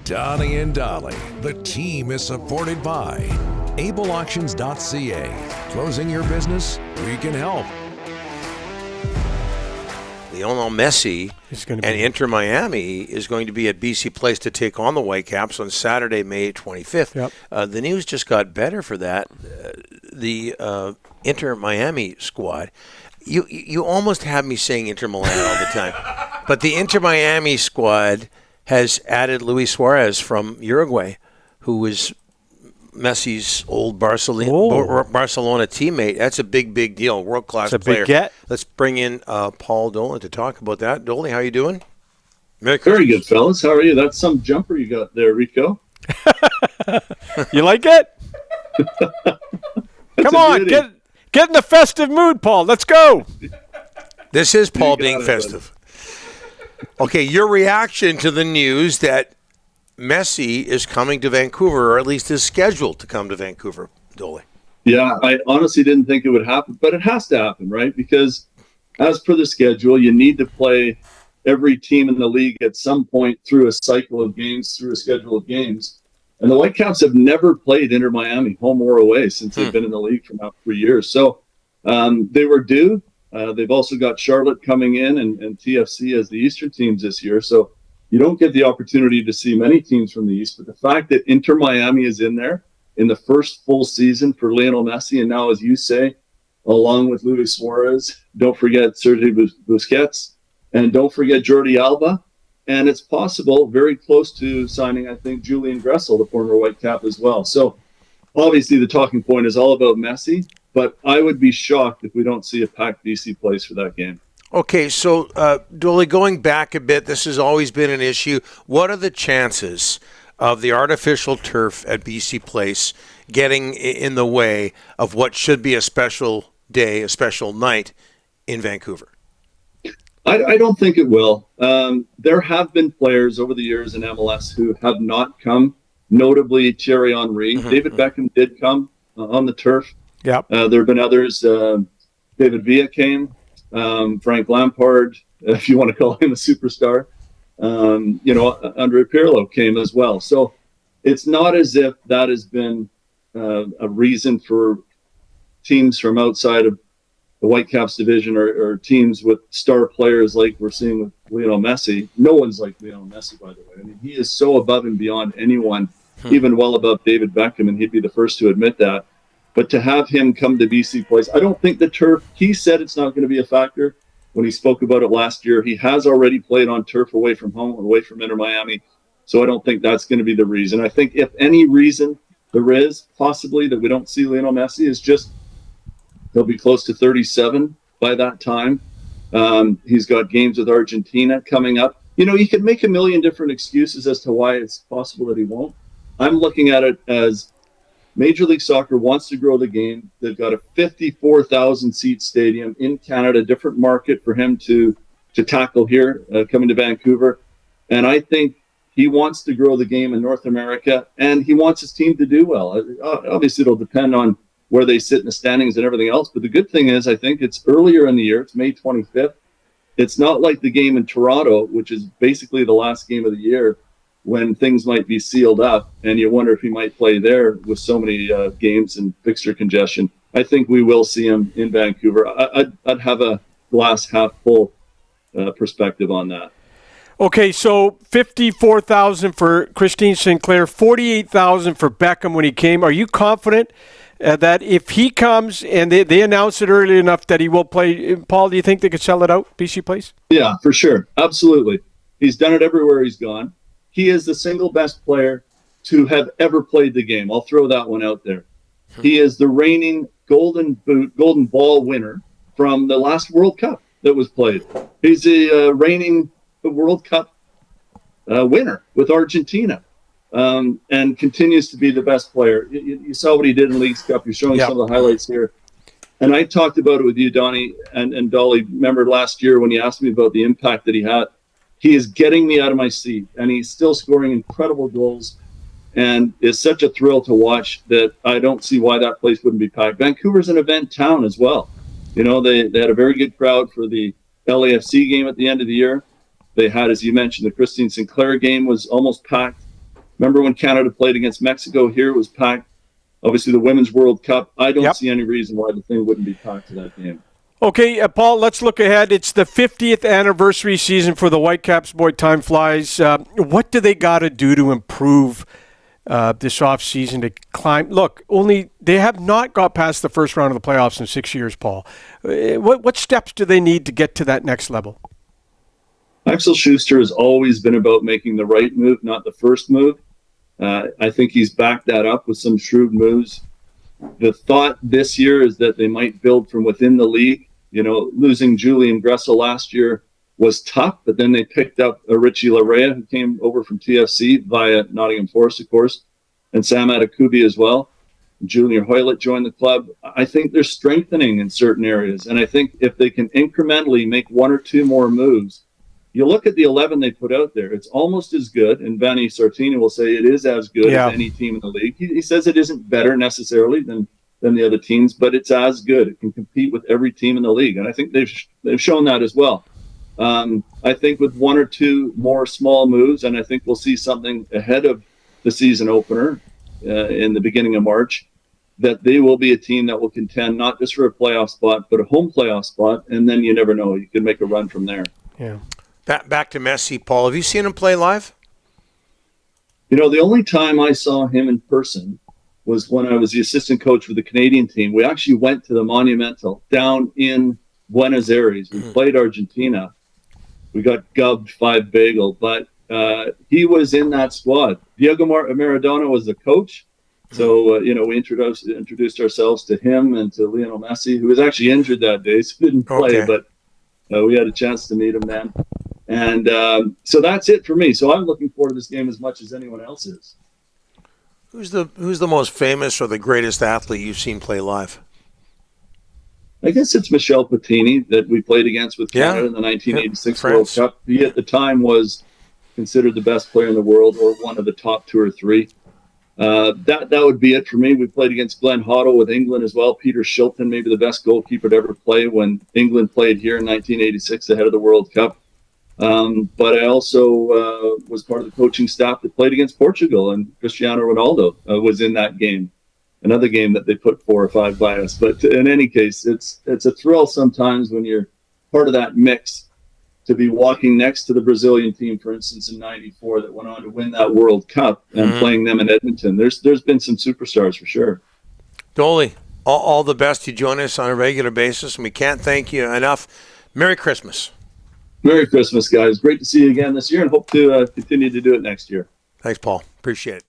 Donnie and Dolly. The team is supported by ableauctions.ca. Closing your business? We can help. Lionel Messi and Inter Miami is going to be at BC Place to take on the Whitecaps on Saturday, May 25th. Yep. The news just got better for that. The Inter Miami squad, you almost have me saying Inter Milan all the time, but the Inter Miami squad has added Luis Suarez from Uruguay, who was Messi's old Barcelona teammate. That's a big deal. World-class player. Big get. Let's bring in Paul Dolan to talk about that. Dolan, how you doing? Very good, fellas. How are you? That's some jumper you got there, Rico. You like it? Come on, get in the festive mood, Paul. Let's go. This is Paul being festive. Okay, your reaction to the news that Messi is coming to Vancouver, or at least is scheduled to come to Vancouver, Dolan. Yeah, I honestly didn't think it would happen, but it has to happen, right? Because as per the schedule, you need to play every team in the league at some point through a cycle of games, through a schedule of games. And the Whitecaps have never played Inter Miami, home or away, since they've been in the league for now 3 years. So they were due. They've also got Charlotte coming in and TFC as the Eastern teams this year. So you don't get the opportunity to see many teams from the East. But the fact that Inter Miami is in there in the first full season for Lionel Messi, and now, as you say, along with Luis Suarez, don't forget Sergio Busquets, and don't forget Jordi Alba. And it's possible, very close to signing, I think, Julian Gressel, the former Whitecap, as well. So obviously the talking point is all about Messi, but I would be shocked if we don't see a packed BC Place for that game. Okay, so Dolan, going back a bit, this has always been an issue. What are the chances of the artificial turf at BC Place getting in the way of what should be a special day, a special night in Vancouver? I don't think it will. There have been players over the years in MLS who have not come, notably Thierry Henry. David Beckham did come on the turf. Yep. There have been others. David Villa came. Frank Lampard, if you want to call him a superstar. Andre Pirlo came as well. So it's not as if that has been a reason for teams from outside of the Whitecaps division or teams with star players like we're seeing with Lionel Messi. No one's like Lionel Messi, by the way. I mean, he is so above and beyond anyone, even well above David Beckham, and he'd be the first to admit that. But to have him come to BC Place, I don't think the turf, he said it's not going to be a factor when he spoke about it last year. He has already played on turf away from home, away from Inter Miami. So I don't think that's going to be the reason. I think if any reason there is possibly that we don't see Lionel Messi is just he'll be close to 37 by that time. He's got games with Argentina coming up. You know, you could make a million different excuses as to why it's possible that he won't. I'm looking at it as Major League Soccer wants to grow the game. They've got a 54,000-seat stadium in Canada, different market for him to tackle here, coming to Vancouver. And I think he wants to grow the game in North America, and he wants his team to do well. Obviously, it'll depend on where they sit in the standings and everything else. But the good thing is, I think it's earlier in the year. It's May 25th. It's not like the game in Toronto, which is basically the last game of the year, when things might be sealed up and you wonder if he might play there with so many games and fixture congestion. I think we will see him in Vancouver. I'd have a glass half full perspective on that. Okay, so 54,000 for Christine Sinclair, 48,000 for Beckham when he came. Are you confident that if he comes and they announce it early enough that he will play? Paul, do you think they could sell it out, BC Place? Yeah, for sure. Absolutely. He's done it everywhere he's gone. He is the single best player to have ever played the game. I'll throw that one out there. He is the reigning Golden Ball winner from the last World Cup that was played. He's the reigning World Cup winner with Argentina, and continues to be the best player. You saw what he did in Leagues Cup. You're showing some of the highlights here. And I talked about it with you, Donnie and Dolly. Remember last year when you asked me about the impact that he had? He is getting me out of my seat, and he's still scoring incredible goals. And it's such a thrill to watch that I don't see why that place wouldn't be packed. Vancouver's an event town as well. You know, they had a very good crowd for the LAFC game at the end of the year. They had, as you mentioned, the Christine Sinclair game was almost packed. Remember when Canada played against Mexico here? It was packed. Obviously, the Women's World Cup. I don't see any reason why the thing wouldn't be packed to that game. Okay, Paul, let's look ahead. It's the 50th anniversary season for the Whitecaps. Boy, time flies. What do they got to do to improve this offseason to climb? Look, they have not got past the first round of the playoffs in 6 years, Paul. What steps do they need to get to that next level? Axel Schuster has always been about making the right move, not the first move. I think he's backed that up with some shrewd moves. The thought this year is that they might build from within the league. You know, losing Julian Gressel last year was tough, but then they picked up Richie Larea, who came over from TFC via Nottingham Forest, of course, and Sam Adekubi as well. Junior Hoylett joined the club. I think they're strengthening in certain areas, and I think if they can incrementally make one or two more moves, you look at the 11 they put out there, it's almost as good, and Vanni Sartini will say it is as good as any team in the league. He says it isn't better necessarily than the other teams, but it's as good. It can compete with every team in the league, and I think they've shown that as well. I think with one or two more small moves, and I think we'll see something ahead of the season opener in the beginning of March, that they will be a team that will contend not just for a playoff spot, but a home playoff spot, and then you never know. You can make a run from there. Yeah. Back to Messi, Paul. Have you seen him play live? You know, the only time I saw him in person was when I was the assistant coach for the Canadian team. We actually went to the Monumental down in Buenos Aires. We played Argentina. We got gubbed 5-bagel, but he was in that squad. Diego Maradona was the coach. So, we introduced ourselves to him and to Lionel Messi, who was actually injured that day, so didn't play, but we had a chance to meet him then. And so that's it for me. So I'm looking forward to this game as much as anyone else is. Who's the most famous or the greatest athlete you've seen play live? I guess it's Michel Platini that we played against with Canada in the 1986 World Cup. He at the time was considered the best player in the world, or one of the top two or three. That would be it for me. We played against Glenn Hoddle with England as well. Peter Shilton, maybe the best goalkeeper to ever play when England played here in 1986 ahead of the World Cup. But I also was part of the coaching staff that played against Portugal, and Cristiano Ronaldo was in that game. Another game that they put 4 or 5 by us. But in any case, it's a thrill sometimes when you're part of that mix to be walking next to the Brazilian team, for instance, in '94 that went on to win that World Cup and playing them in Edmonton. There's been some superstars for sure. Dolan, all the best. You join us on a regular basis, and we can't thank you enough. Merry Christmas. Merry Christmas, guys. Great to see you again this year, and hope to continue to do it next year. Thanks, Paul. Appreciate it.